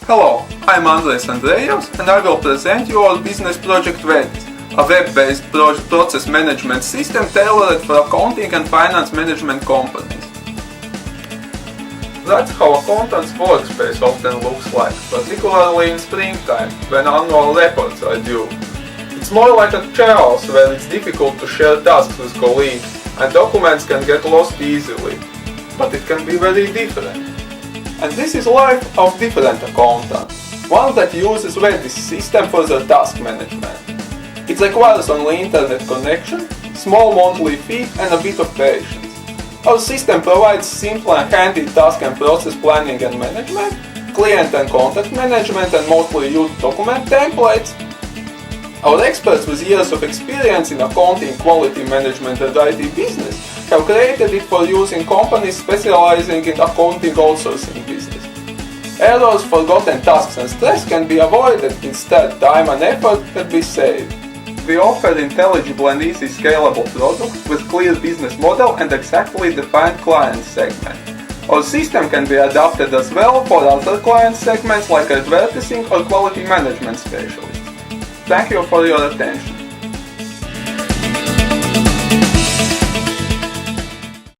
Hello, I'm Andres Andrejevs and I will present you our business project Vedis, a web-based process management system tailored for accounting and finance management companies. That's how a accountant's workspace often looks like, particularly in springtime, when annual reports are due. It's more like a chaos where it's difficult to share tasks with colleagues and documents can get lost easily. But it can be very different. And this is life of different accountants, one that uses Vedis system for their task management. It requires only internet connection, small monthly fee and a bit of patience. Our system provides simple and handy task and process planning and management, client and contact management and mostly used document templates. Our experts with years of experience in accounting, quality management and IT business have created it for use in companies specializing in accounting outsourcing business. Errors, forgotten tasks and stress can be avoided, instead time and effort can be saved. We offer intelligible and easy scalable product with clear business model and exactly defined client segment. Our system can be adapted as well for other client segments like advertising or quality management specialists. Thank you for your attention.